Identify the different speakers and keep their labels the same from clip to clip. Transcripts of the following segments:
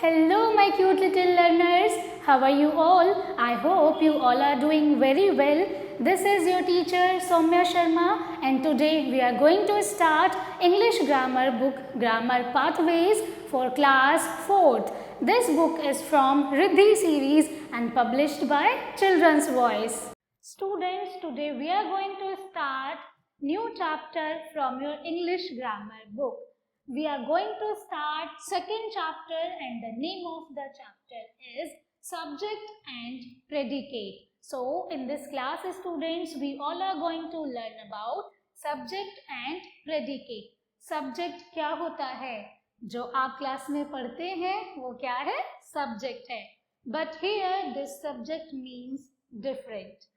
Speaker 1: Hello, my cute little learners. How are you all? I hope you all are doing very well. This is your teacher Soumya Sharma, and today we are going to start English grammar book Grammar Pathways for class 4th. This book is from Riddhi series and published by Children's Voice. Students, today we are going to start new chapter from your English grammar book. We are going to start second chapter and the name of the chapter is Subject and Predicate. So in this class students, we all are going to learn about subject and predicate. Subject क्या होता है? जो आप class में पढ़ते हैं वो क्या है? Subject है. But here this subject means different.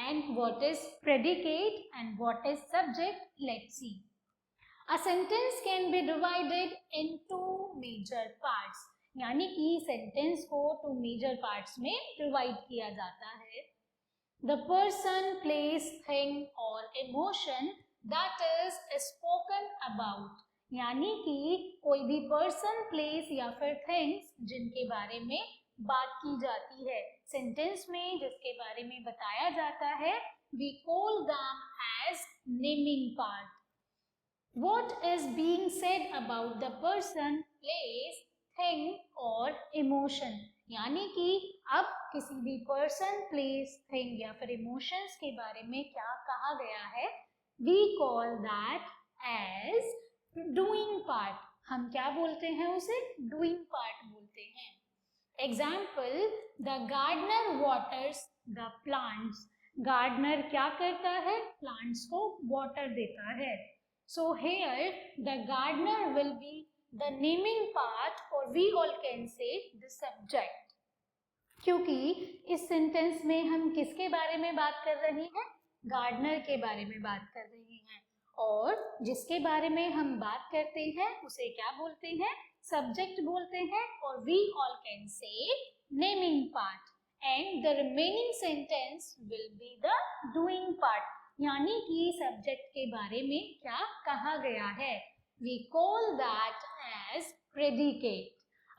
Speaker 1: And what is predicate and what is subject? Let's see. A sentence can be divided into major parts. यानी कि सेंटेंस को टू मेजर पार्ट्स में डिवाइड किया जाता है. The person, place, thing or emotion that is spoken about. यानी कि कोई भी पर्सन, प्लेस या फिर थिंग्स जिनके बारे में बात की जाती है सेंटेंस में, जिसके बारे में बताया जाता है, we call them as naming part. What is being said about the person, place, thing or emotion. यानी कि अब किसी भी पर्सन, प्लेस, थिंग या फिर इमोशंस के बारे में क्या कहा गया है, we call that as doing part. हम क्या बोलते हैं उसे? doing part बोलते हैं. Example, the gardener waters the plants. Gardener क्या करता है? प्लांट्स को वाटर देता है. So here the gardener will be the naming part or we all can say the subject. क्योंकि इस सेंटेंस में हम किसके बारे में बात कर रहे हैं? गार्डनर के बारे में बात कर रहे हैं और जिसके बारे में हम बात करते हैं उसे क्या बोलते हैं? सब्जेक्ट बोलते हैं और we all can say naming part and the remaining sentence will be the doing part. यानी कि सब्जेक्ट के बारे में क्या कहा गया है, we call that as predicate.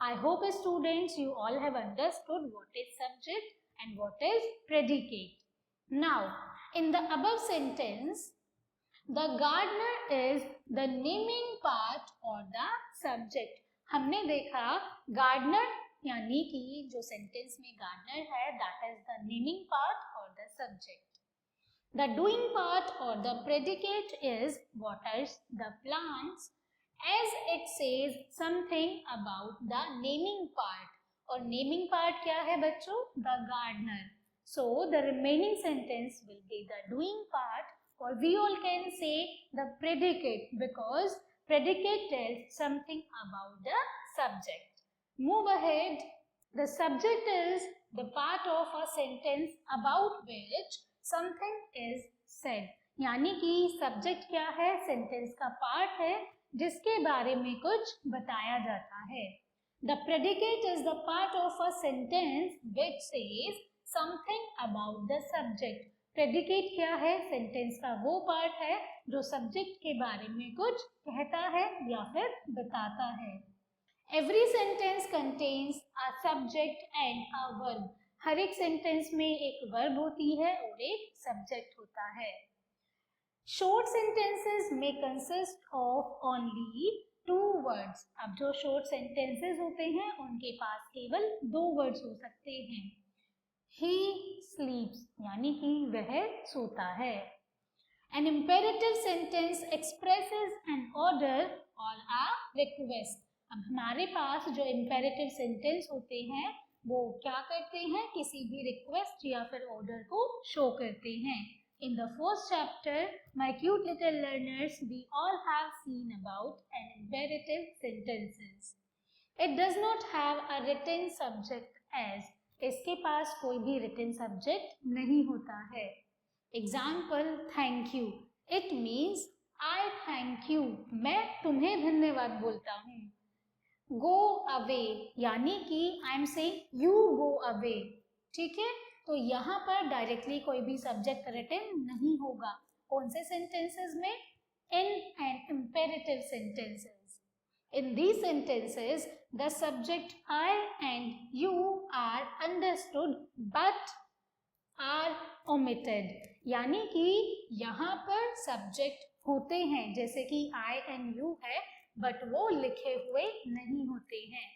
Speaker 1: I hope students you all have understood what is subject and what is predicate. Now in the above sentence the gardener is the naming part or the subject. हमने देखा gardener यानी कि जो sentence में gardener है that is the naming part or the subject. The doing part or the predicate is waters the plants as it says something about the naming part. और naming part क्या है बच्चों? The gardener. So the remaining sentence will be the doing part or we all can say the predicate because predicate tells something about the subject. Move ahead. The subject is the part of a sentence about which something is said. यानी कि subject क्या है? Sentence का part है जिसके बारे में कुछ बताया जाता है. The predicate is the part of a sentence which says something about the subject. Predicate क्या है? सेंटेंस का वो पार्ट है जो सब्जेक्ट के बारे में कुछ कहता है या फिर बताता है. Every sentence contains a subject and a verb. हर एक सेंटेंस में एक वर्ब होती है और एक सब्जेक्ट होता है. शॉर्ट सेंटेंसेस में कंसिस्ट ऑफ ओनली 2 वर्ड्स. अब जो शॉर्ट सेंटेंसेस होते हैं उनके पास केवल 2 वर्ड्स हो सकते हैं. ही स्लीप्स यानी कि वह सोता है. An imperative sentence expresses an order or a request. अब हमारे पास जो इम्पेरेटिव सेंटेंस होते हैं वो क्या करते हैं? किसी भी रिक्वेस्ट या फिर ऑर्डर को शो करते हैं. In the first chapter my cute little learners we all have seen about an imperative sentences. It does not have a written subject as. इसके पास कोई भी रिटन सब्जेक्ट नहीं होता है. Example, thank you. It means I thank you. मैं तुम्हें धन्यवाद बोलता हूँ. गो अवे यानी कि I am saying you go away. ठीक है, तो यहाँ पर डायरेक्टली कोई भी सब्जेक्ट रिटन नहीं होगा. कौन से सेंटेंसेस में? In and imperative sentences. In these sentences, the subject I and you are understood but are omitted. यानी कि यहाँ पर subject होते हैं, जैसे कि I and you है, but वो लिखे हुए नहीं होते हैं.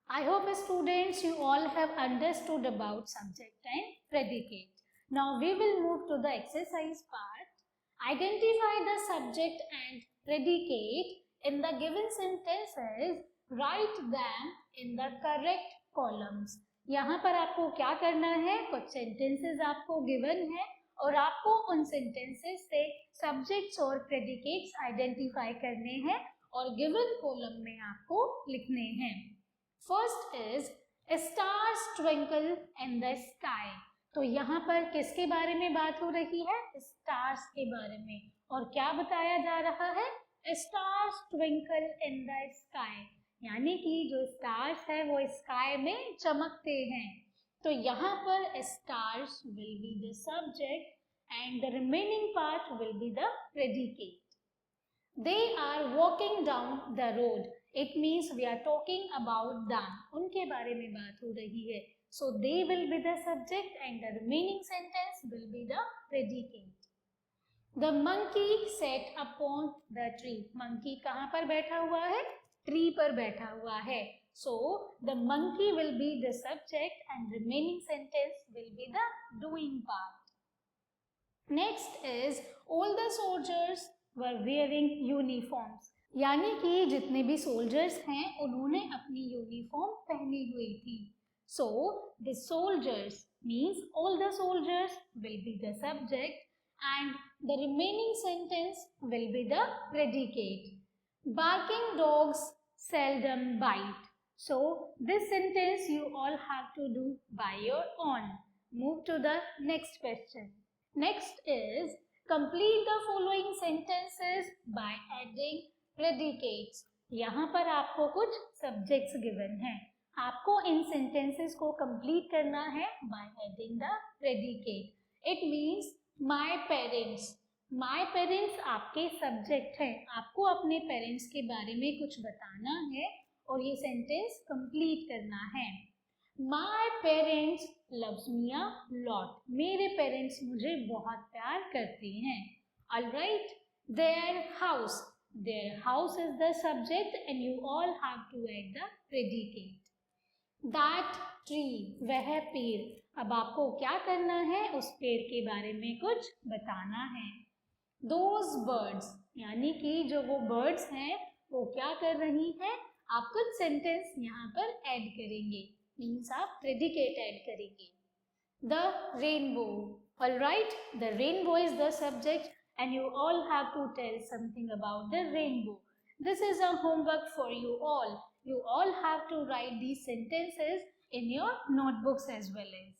Speaker 1: I hope students you all have understood about subject and predicate. Now we will move to the exercise part. Identify the subject and predicate in the given sentences. Write them in the correct columns. यहाँ पर आपको क्या करना है, कुछ sentences आपको given है और आपको उन सेंटेंसेस से सब्जेक्ट्स और प्रेडिकेट्स आइडेंटिफाई करने हैं और गिवन कॉलम में आपको लिखने हैं. First is stars twinkle in the sky. तो यहाँ पर किसके बारे में बात हो रही है, स्टार्स के बारे में. और क्या बताया जा रहा है, stars twinkle in the sky, यानी कि जो स्टार्स है वो स्काई में चमकते हैं. तो यहाँ पर stars will be the subject and the remaining part will be the predicate. They are walking down the road. It means we are talking about them. उनके बारे में बात हो रही है. So they will be the subject and the remaining sentence will be the predicate. The monkey sat upon the tree. Monkey कहाँ पर बैठा हुआ है, ट्री पर बैठा हुआ है. So the monkey will be the subject and remaining sentence will be the doing part. Next is all the soldiers were wearing uniforms. यानी कि जितने भी सोल्जर्स हैं उन्होंने अपनी यूनिफॉर्म पहनी हुई थी. So the soldiers means all the soldiers will be the subject and the remaining sentence will be the predicate. Barking dogs seldom bite. So this sentence you all have to do by your own. Move to the next question. Next is complete the following sentences by adding predicates. यहाँ पर आपको कुछ subjects given हैं. आपको इन sentences को complete करना है by adding the predicate. It means my parents. My parents आपके subject हैं. आपको अपने parents के बारे में कुछ बताना है और ये sentence complete करना है. My parents loves me a lot. मेरे पेरेंट्स मुझे बहुत प्यार करते हैं. Alright. Their house. Their house is the subject and you all have to add the predicate. That tree. वह पेड़. अब आपको क्या करना है, उस पेड़ के बारे में कुछ बताना है. Those birds. यानी कि जो वो birds हैं वो क्या कर रही हैं, आप कुछ सेंटेंस यहाँ पर ऐड करेंगे. मीन्स आप प्रेडिकेट ऐड करेंगे. The rainbow. Alright, the rainbow is the subject and you all have to tell something about the rainbow. This is a homework for you all. You all have to write these sentences in your notebooks as well as.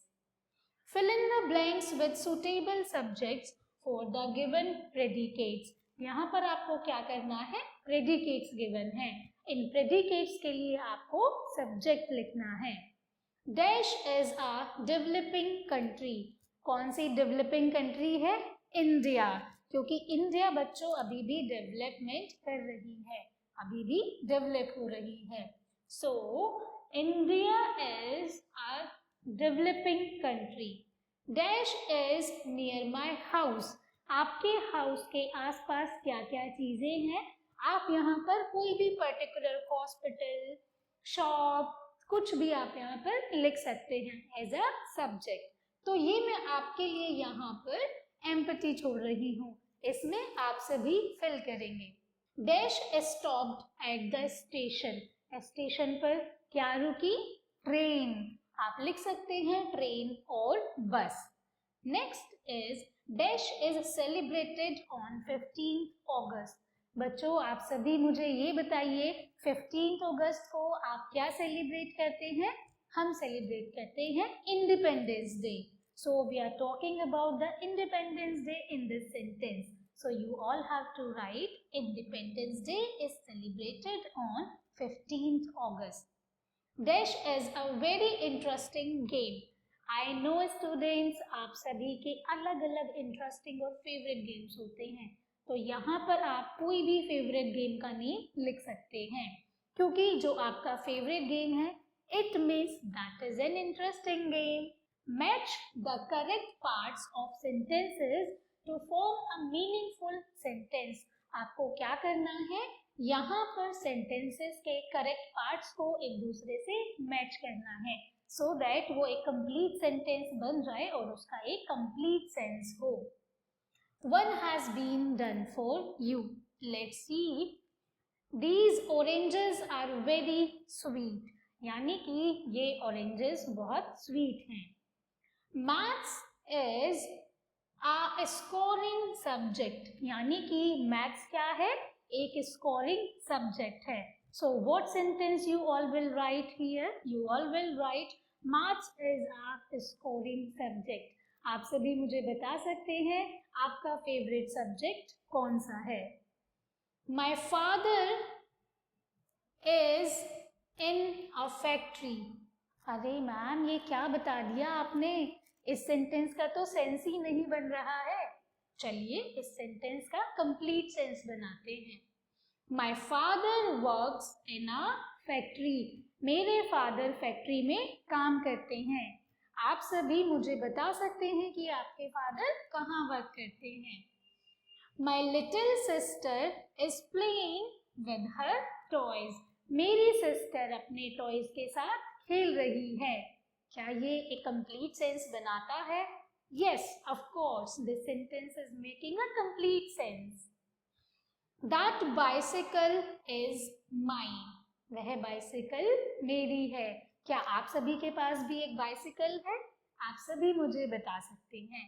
Speaker 1: Fill in the blanks with suitable subjects for the given predicates. यहाँ पर आपको क्या करना है, predicates given है. इन predicates के लिए आपको subject लिखना है. Dash is a developing country. कौन सी developing country है, इंडिया. क्योंकि इंडिया बच्चों अभी भी डेवलपमेंट कर रही है, अभी भी डेवलप हो रही है. So India is a developing country. Dash is near my house. आपके हाउस के आसपास क्या क्या चीजें हैं, आप यहाँ पर कोई भी पर्टिकुलर हॉस्पिटल, शॉप, कुछ भी आप यहाँ पर लिख सकते हैं एज अ सब्जेक्ट. तो ये मैं आपके लिए यहाँ पर एम्पटी छोड़ रही हूँ, इसमें आप सभी फिल करेंगे. Dash stopped at the station. Station पर क्या रुकी, ट्रेन. आप लिख सकते हैं ट्रेन और बस. Next is dash is celebrated on 15 अगस्त. बच्चों आप सभी मुझे ये बताइए 15 अगस्त को आप क्या सेलिब्रेट करते हैं, हम सेलिब्रेट करते हैं independence day. So we are talking about the independence day in this sentence. So you all have to write independence day is celebrated on 15 August. Dash is a very interesting game. I know students आप सभी के अलग अलग interesting और favourite games होते हैं, तो यहाँ पर आप कोई भी फेवरेट गेम का नेम लिख सकते हैं. क्योंकि जो आपका फेवरेट गेम है, it means that is an interesting game. Match the correct parts of sentences to form a meaningful sentence. आपको क्या करना है, यहाँ पर सेंटेंसेस के करेक्ट पार्ट्स को एक दूसरे से मैच करना है, सो दैट वो एक कंप्लीट सेंटेंस बन जाए और उसका एक कंप्लीट सेंस हो. One has been done for you. Let's see. These oranges are very sweet. यानी कि ये oranges बहुत sweet हैं. Maths is a scoring subject. यानी कि maths क्या है, एक scoring subject है. So what sentence you all will write here? You all will write maths is a scoring subject. आप सभी मुझे बता सकते हैं आपका फेवरेट सब्जेक्ट कौन सा है. My father is in a factory. अरे मैम, ये क्या बता दिया आपने, इस सेंटेंस का तो सेंस ही नहीं बन रहा है. चलिए इस सेंटेंस का कंप्लीट सेंस बनाते हैं. My father works in a factory. मेरे फादर फैक्ट्री में काम करते हैं. आप सभी मुझे बता सकते हैं कि आपके फादर कहाँ वर्क करते हैं. My little sister is playing with her toys. मेरी सिस्टर अपने टॉयज के साथ खेल रही है. क्या ये एक कंप्लीट सेंस बनाता है? Yes, of course. This sentence is making a complete sense. That bicycle is mine. वह बाइसिकल मेरी है. क्या आप सभी के पास भी एक बाइसिकल है? आप सभी मुझे बता सकते हैं.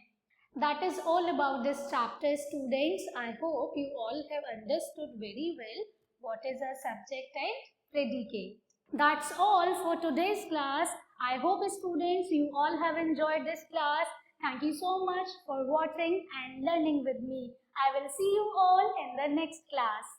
Speaker 1: That is all about this chapter, students. I hope you all have understood very well what is our subject and predicate. That's all for today's class. I hope students you all have enjoyed this class. Thank you so much for watching and learning with me. I will see you all in the next class.